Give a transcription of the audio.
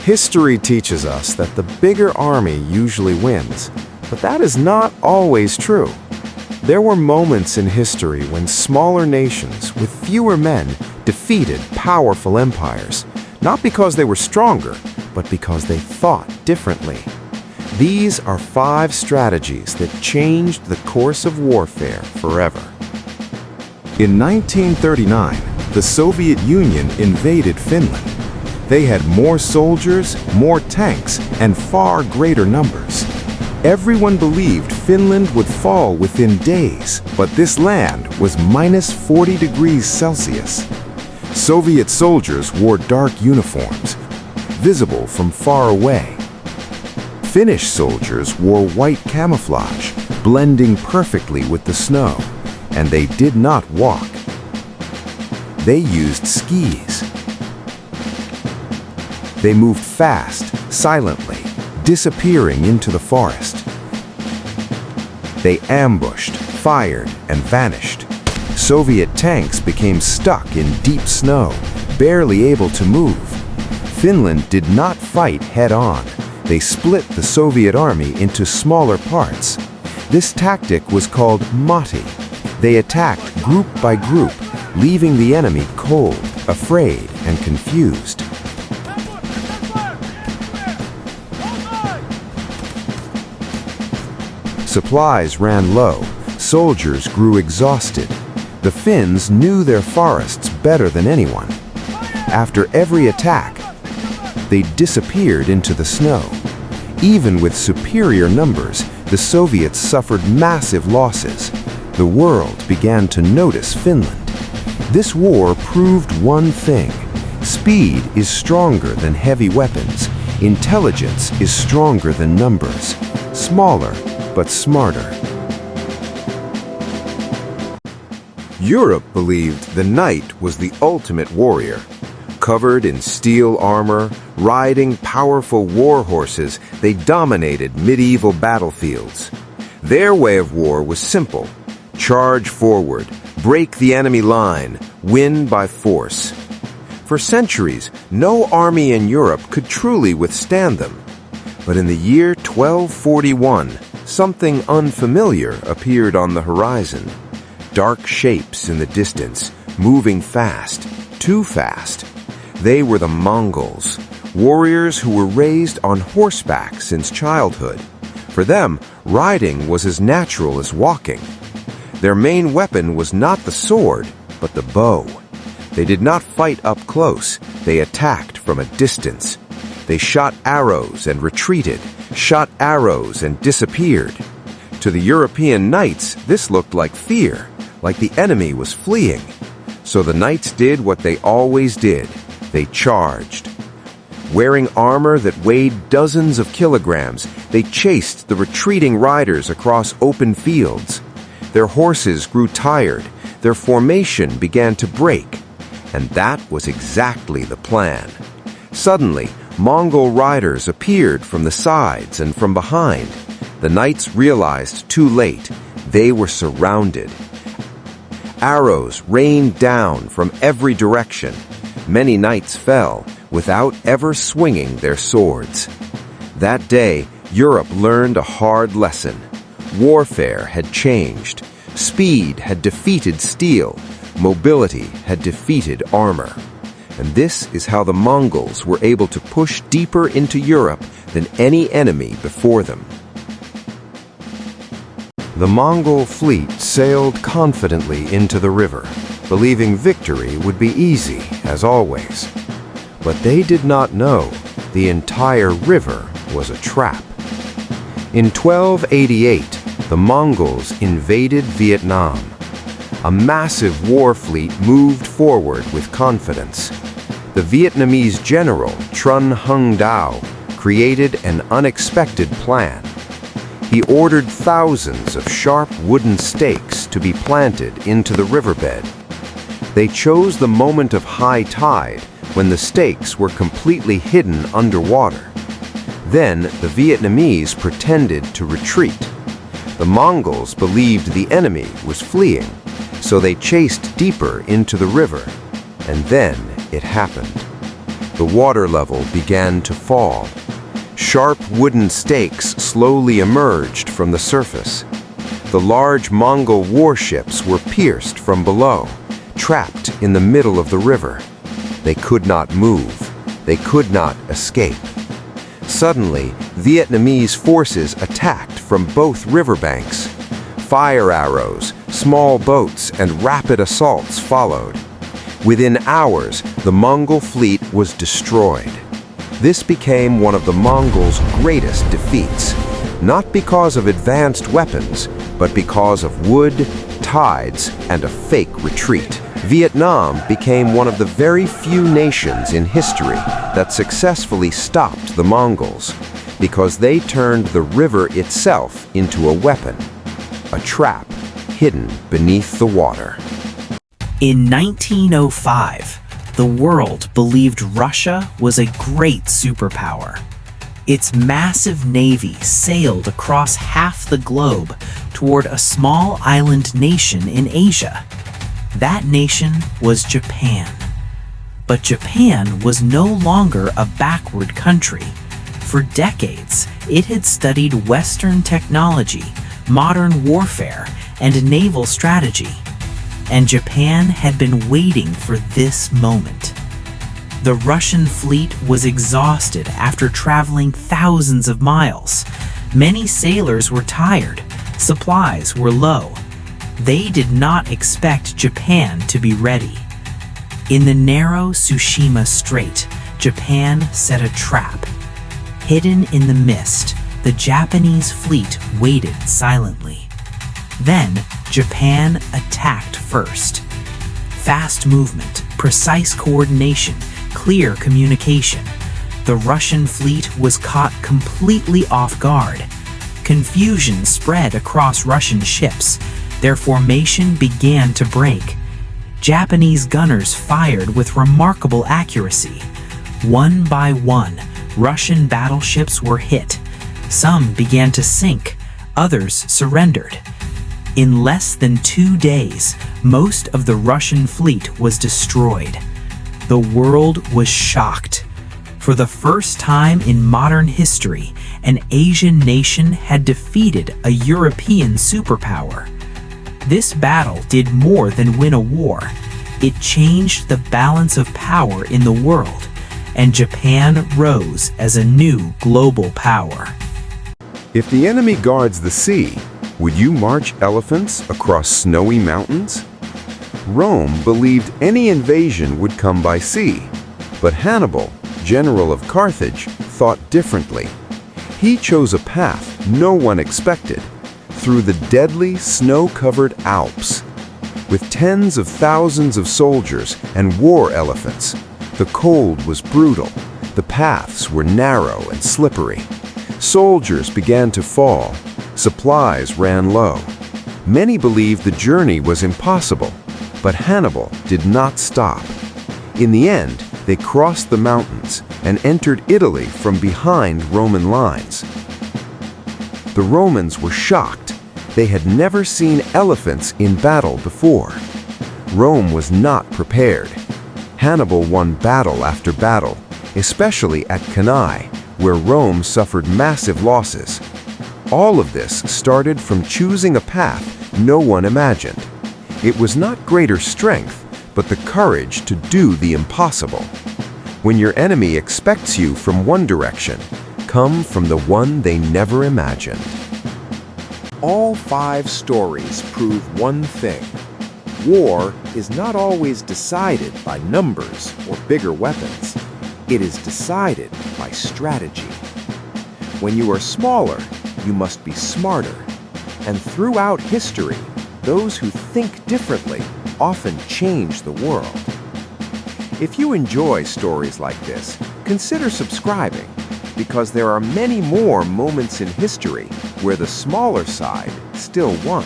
History teaches us that the bigger army usually wins, but that is not always true. There were moments in history when smaller nations with fewer men defeated powerful empires, not because they were stronger, but because they thought differently. These are 5 strategies that changed the course of warfare forever. In 1939, the Soviet Union invaded Finland. They had more soldiers, more tanks, and far greater numbers. Everyone believed Finland would fall within days, but this land was minus 40 degrees Celsius. Soviet soldiers wore dark uniforms, visible from far away. Finnish soldiers wore white camouflage, blending perfectly with the snow, and they did not walk. They used skis. They moved fast, silently, disappearing into the forest. They ambushed, fired, and vanished. Soviet tanks became stuck in deep snow, barely able to move. Finland did not fight head-on. They split the Soviet army into smaller parts. This tactic was called Matti. They attacked group by group, leaving the enemy cold, afraid, and confused. Supplies ran low, soldiers grew exhausted. The Finns knew their forests better than anyone. After every attack, they disappeared into the snow. Even with superior numbers, the Soviets suffered massive losses. The world began to notice Finland. This war proved one thing: speed is stronger than heavy weapons. Intelligence is stronger than numbers. Smaller, but smarter. Europe believed the knight was the ultimate warrior. Covered in steel armor, riding powerful war horses, they dominated medieval battlefields. Their way of war was simple: charge forward, break the enemy line, win by force. For centuries, no army in Europe could truly withstand them. But in the year 1241, something unfamiliar appeared on the horizon. Dark shapes in the distance, moving fast, too fast. They were the Mongols, warriors who were raised on horseback since childhood. For them, riding was as natural as walking. Their main weapon was not the sword, but the bow. They did not fight up close, they attacked from a distance. They shot arrows and retreated, shot arrows and disappeared. To the European knights, this looked like fear, like the enemy was fleeing. So the knights did what they always did: they charged. Wearing armor that weighed dozens of kilograms, they chased the retreating riders across open fields. Their horses grew tired, their formation began to break, and that was exactly the plan. Suddenly, Mongol riders appeared from the sides and from behind. The knights realized too late: they were surrounded. Arrows rained down from every direction. Many knights fell without ever swinging their swords. That day, Europe learned a hard lesson. Warfare had changed. Speed had defeated steel. Mobility had defeated armor. And this is how the Mongols were able to push deeper into Europe than any enemy before them. The Mongol fleet sailed confidently into the river, believing victory would be easy, as always. But they did not know the entire river was a trap. In 1288, the Mongols invaded Vietnam. A massive war fleet moved forward with confidence. The Vietnamese general Trần Hưng Đạo created an unexpected plan. He ordered thousands of sharp wooden stakes to be planted into the riverbed. They chose the moment of high tide, when the stakes were completely hidden underwater. Then the Vietnamese pretended to retreat. The Mongols believed the enemy was fleeing, so they chased deeper into the river. And then it happened. the water level began to fall. Sharp wooden stakes slowly emerged from the surface. The large Mongol warships were pierced from below, trapped in the middle of the river. They could not move. They could not escape. Suddenly, Vietnamese forces attacked from both riverbanks. Fire arrows, small boats, and rapid assaults followed. Within hours, the Mongol fleet was destroyed. This became one of the Mongols' greatest defeats, not because of advanced weapons, but because of wood, tides, and a fake retreat. Vietnam became one of the very few nations in history that successfully stopped the Mongols, because they turned the river itself into a weapon, a trap hidden beneath the water. In 1905, the world believed Russia was a great superpower. Its massive navy sailed across half the globe toward a small island nation in Asia. That nation was Japan. But Japan was no longer a backward country. For decades, it had studied Western technology, modern warfare, and naval strategy. And Japan had been waiting for this moment. The Russian fleet was exhausted after traveling thousands of miles. Many sailors were tired. Supplies were low. They did not expect Japan to be ready. In the narrow Tsushima Strait, Japan set a trap. Hidden in the mist, the Japanese fleet waited silently. Then, Japan attacked first. Fast movement, precise coordination, clear communication. The Russian fleet was caught completely off guard. Confusion spread across Russian ships. Their formation began to break. Japanese gunners fired with remarkable accuracy. One by one, Russian battleships were hit. Some began to sink, others surrendered. In less than 2 days, most of the Russian fleet was destroyed. The world was shocked. For the first time in modern history, an Asian nation had defeated a European superpower. This battle did more than win a war. It changed the balance of power in the world, and Japan rose as a new global power. If the enemy guards the sea, would you march elephants across snowy mountains? Rome believed any invasion would come by sea, but Hannibal, general of Carthage, thought differently. He chose a path no one expected, through the deadly snow-covered Alps. With tens of thousands of soldiers and war elephants, the cold was brutal. The paths were narrow and slippery. Soldiers began to fall. Supplies ran low. Many believed the journey was impossible, but Hannibal did not stop. In the end, they crossed the mountains and entered Italy from behind Roman lines. The Romans were shocked. They had never seen elephants in battle before. Rome was not prepared. Hannibal won battle after battle, especially at Cannae, where Rome suffered massive losses. All of this started from choosing a path no one imagined. It was not greater strength, but the courage to do the impossible. When your enemy expects you from one direction, come from the one they never imagined. All 5 stories prove one thing. War is not always decided by numbers or bigger weapons. It is decided by strategy. When you are smaller, you must be smarter. And throughout history, those who think differently often change the world. If you enjoy stories like this, consider subscribing, because there are many more moments in history where the smaller side still won.